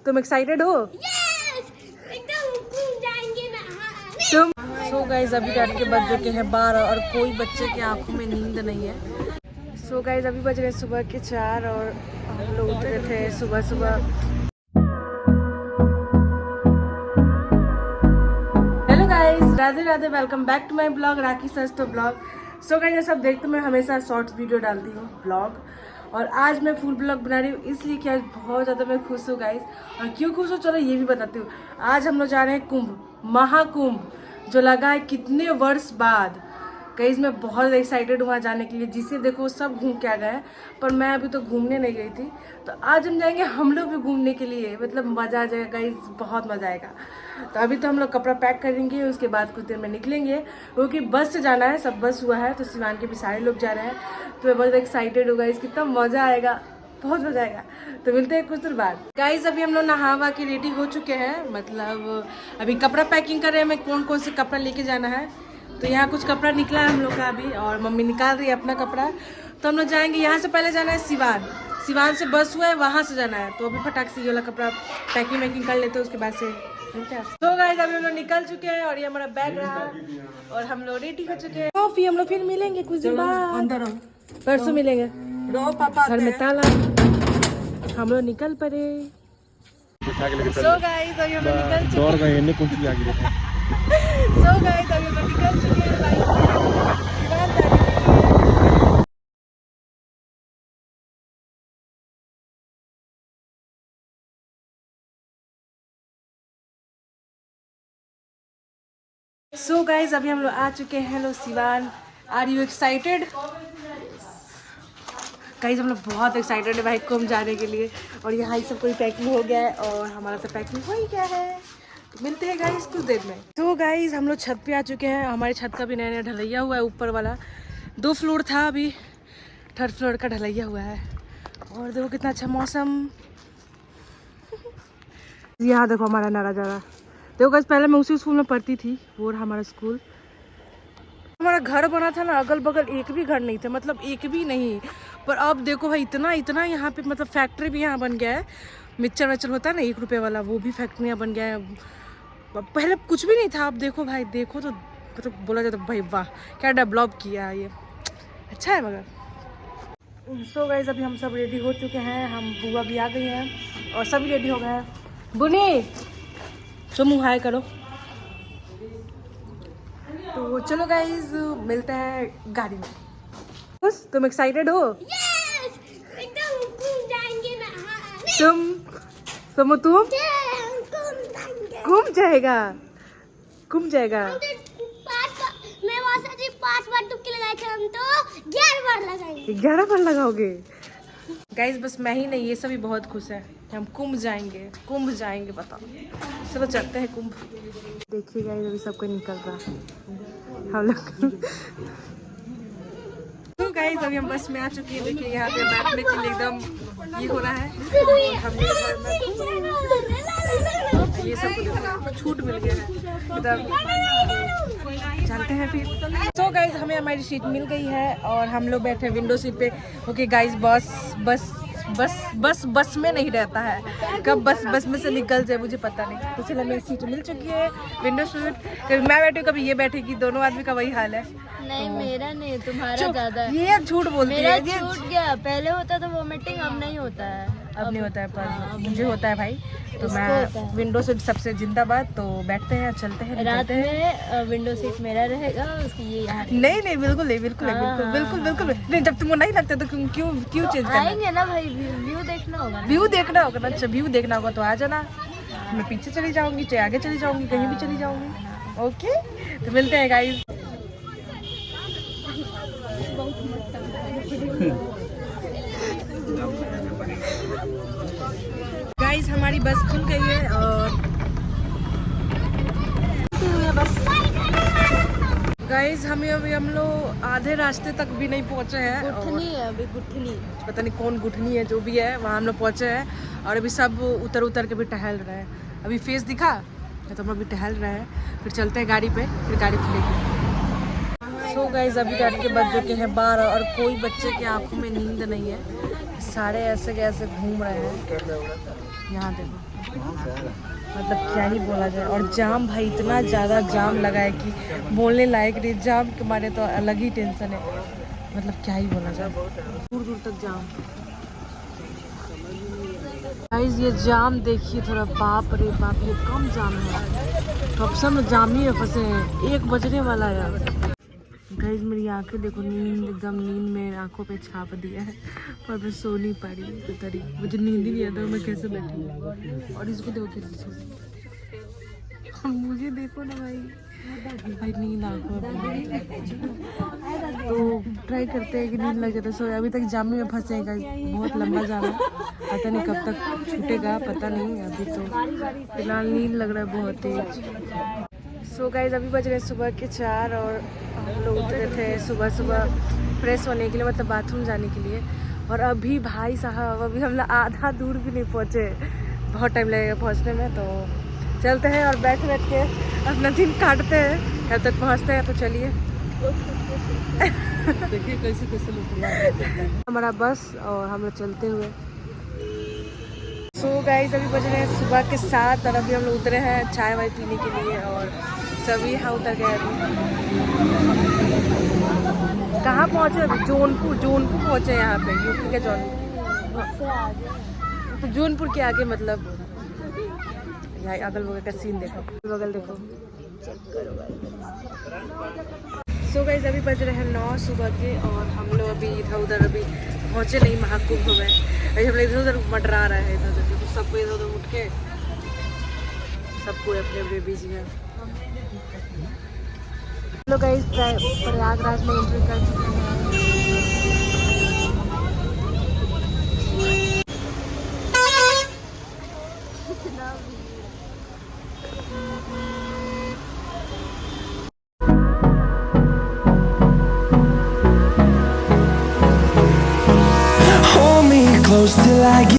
तुम एक्साइटेड हो? तुम सो गाइज अभी टाइम के बज चुके हैं 12 और कोई बच्चे की आंखों में नींद नहीं है। सो गाइज अभी बज रहे सुबह के 4 और हम लोग उठे थे सुबह सुबह। Hello guys, Radhe Radhe, welcome back to my blog Rakhi सस्तो ब्लॉग। सो गाइज सब देखते मैं हमेशा शॉर्ट्स वीडियो डालती हूँ ब्लॉग, और आज मैं फुल ब्लॉग बना रही हूँ इसलिए कि आज बहुत ज़्यादा मैं खुश हूँ गाइज। और क्यों खुश हूँ चलो ये भी बताती हूँ। आज हम लोग जा रहे हैं कुंभ, महाकुंभ, जो लगा है कितने वर्ष बाद। गाइज मैं बहुत एक्साइटेड हूँ वहाँ जाने के लिए, जिसे देखो सब घूम के आ गए हैं, पर मैं अभी तो घूमने नहीं गई थी। तो आज हम जाएंगे हम लोग भी घूमने के लिए, मतलब मज़ा आ जाएगा गाइज, बहुत मज़ा आएगा। तो अभी तो हम लोग कपड़ा पैक करेंगे, उसके बाद कुछ देर में निकलेंगे, क्योंकि बस से जाना है, सब बस हुआ है। तो सिवान के भी सारे लोग जा रहे हैं, तो मैं बहुत एक्साइटेड हूँ गाइज, कितना मज़ा आएगा, बहुत मज़ा आएगा। तो मिलते हैं कुछ देर बाद। गाइज अभी हम लोग नहावा के रेडी हो चुके हैं, मतलब अभी कपड़ा पैकिंग कर रहे हैं, मैं कौन कौन से कपड़ा लेके जाना है। तो यहाँ कुछ कपड़ा निकला है हम लोग का अभी, और मम्मी निकाल रही है अपना कपड़ा। तो हम लोग जाएंगे, यहाँ से पहले जाना है सिवान, सिवान से बस हुआ है, वहाँ से जाना है। तो अभी फटाक से ये वाला कपड़ा पैकिंग वैकिंग कर लेते हैं, उसके बाद से मिलते हैं। तो गाइस अभी हम लोग निकल चुके हैं और ये हमारा बैग रहा और हम लोग रेडी हो चुके हैं। तो फिर हम लोग फिर मिलेंगे कुछ दिन बाद, परसों मिलेंगे। घर में ताला, हम लोग निकल पड़े। सो गाइस अभी हम लोग निकल चुके हैं। सो गाइस अभी हम लोग निकल चुके हैं बाइक से। सो गाइज अभी हम लोग आ चुके हैं लो Siwan. Are you excited? Guys हम लोग बहुत एक्साइटेड है भाई कुंभ जाने के लिए, और यहाँ सब कोई पैकिंग हो गया है और हमारा तो पैकिंग हो ही गया है। तो मिलते हैं गाइज कुछ देर में। तो गाइज हम लोग छत पे आ चुके हैं, हमारे छत का भी नया नया ढलैया हुआ है, ऊपर वाला 2 फ्लोर था, अभी 3rd फ्लोर का ढलैया हुआ है। और देखो कितना अच्छा मौसम। यहाँ देखो हमारा नज़ारा। देखो गाइस पहले मैं उसी स्कूल में पढ़ती थी, वो रहा हमारा स्कूल। हमारा घर बना था ना, अगल बगल एक भी घर नहीं थे, मतलब एक भी नहीं। पर अब देखो भाई इतना इतना यहाँ पे, मतलब फैक्ट्री भी यहाँ बन गया है। मिक्सचर वेक्चर होता है ना 1 रुपये वाला, वो भी फैक्ट्रियाँ बन गया है। पहले कुछ भी नहीं था, अब देखो भाई, देखो तो मतलब बोला जाता भाई वाह क्या डेवलप किया है, ये अच्छा है। मगर सो गाइस अभी हम सब रेडी हो चुके हैं, हम बुआ भी आ गई हैं और सभी रेडी हो गए हैं। बुनी तो मुँह हाय करो। तो चलो गाइज मिलते हैं गाड़ी में। तुम एक्साइटेड हो? तुम घूम जाएगा, घूम जाएगा। मैं वहाँ से 5 बार डुबकी लगाए थे, हम तो 11 बार लगाएंगे। 11 बार लगाओगे? गाइज बस मैं ही नहीं, ये सभी बहुत खुश है कि हम कुंभ जाएंगे, कुंभ जाएंगे। बताओ, चलो चलते हैं कुंभ। देखिए गाइज अभी सबको निकल रहा है हम लोग। तो गाइज अभी हम बस में आ चुके हैं, देखिए यहाँ पे बैठने के लिए एकदम ये हो रहा है। ये सब छूट मिल गया है, चलते हैं फिर। तो गाइज हमें हमारी सीट मिल गई है और हम लोग बैठे विंडो सीट पे। ओके गाइज बस बस बस बस बस में नहीं रहता है, कब बस में से निकल जाए मुझे पता नहीं। तो चलो मेरी सीट मिल चुकी है विंडो सीट। कभी मैं बैठी कभी ये बैठेगी, दोनों आदमी का वही हाल है। नहीं मेरा नहीं, तुम्हारा ज्यादा है। ये झूठ बोलती है, मेरा छूट गया, पहले होता था वोमिटिंग, अब नहीं होता है। अब नहीं होता है, पर मुझे होता है भाई। तो मैं विंडो सीट सबसे जिंदाबाद। तो बैठते हैं, चलते हैं, रात में विंडो सीट मेरा रहेगा, उसकी ये यहाँ। नहीं नहीं बिल्कुल नहीं, बिल्कुल बिल्कुल बिल्कुल बिल्कुल नहीं। जब तुमको नहीं लगता तो क्यों क्यों चेंज करना? आएंगे ना भाई, व्यू देखना होगा। व्यू देखना होगा ना? अच्छा व्यू देखना होगा तो आ जाना, मैं पीछे चली जाऊंगी, चाहे आगे चली जाऊंगी, कहीं भी चली जाऊंगी। ओके तो मिलते हैं गाइस। गाइस हमारी बस खुल गई है और गाइस हमें अभी हम लोग आधे रास्ते तक भी नहीं पहुंचे हैं। गुठनी है अभी, गुठनी पता नहीं कौन गुठनी है, जो भी है वहाँ हम लोग पहुंचे हैं। और अभी सब उतर के भी टहल रहे हैं। अभी फेस दिखा तो हम अभी टहल रहे हैं, फिर चलते हैं गाड़ी पे, फिर गाड़ी खुलेगी। सो गाइस अभी टाइम के बज चुके हैं 12 और कोई बच्चे की आंखों में नींद नहीं है, सारे ऐसे कैसे घूम रहे हैं। यहाँ देखो, मतलब क्या ही बोला जाए। और जाम भाई, इतना ज़्यादा जाम लगा है कि बोलने लायक नहीं। जाम के मारे तो अलग ही टेंशन है, मतलब क्या ही बोला जाए, दूर दूर तक जाम। गाइस ये जाम देखिए थोड़ा, बाप रे बाप, ये कम जाम है। तो अब सब जाम ही में फंसे हैं, 1 बजने वाला है। गाइस मेरी आंखें देखो, नींद एकदम, नींद में आंखों पे छाप दिया है और मैं सो नहीं पा रही हूँ। तरी मुझे नींद ही नहीं आता, मैं कैसे बैठी हूँ। और इसको देखो कैसे सो रही है। मुझे देखो ना भाई नींद आंखों में। तो ट्राई करते हैं कि नींद लगे तो सोए। अभी तक जाम में फंसे हैं, बहुत लंबा जाम है, पता नहीं कब तक छूटेगा, पता नहीं। अभी तो फिलहाल नींद लग रहा है बहुत तेज। सो गाइस अभी बज रहे सुबह के 4 और हम लोग उतरे थे सुबह सुबह फ्रेश होने के लिए, मतलब बाथरूम जाने के लिए। और अभी भाई साहब, अभी हम लोग आधा दूर भी नहीं पहुँचे, बहुत टाइम लगेगा पहुँचने में। तो चलते हैं और बैठ बैठ के अपना दिन काटते हैं, कब तक पहुँचते हैं। तो चलिए देखिए कैसे कैसे हमारा बस और हम लोग चलते हुए। सो गाइस अभी बज रहे हैं सुबह के 7 और अभी हम लोग उतरे हैं चाय वाय पीने के लिए। और सभी यहाँ उतर गए। अभी कहाँ पहुँचे? अभी जौनपुर पहुँचे, यहाँ पे यूपी के जौनपुर। तो जौनपुर के आगे, मतलब यहाँ अगल बगल का सीन देखो, बगल देखो। सो गाइस अभी बज रहे हैं 9 सुबह के और हम लोग अभी इधर उधर अभी पहुँचे नहीं महाकुंभ में। अभी हम लोग इधर उधर मंडरा रहे हैं, इधर उधर तो सबको इधर उधर उठ के सबको अपने अपने बिजी है। लोग गाइस प्रयागराज में एंट्री कर चुके हैं। Hold me close till I get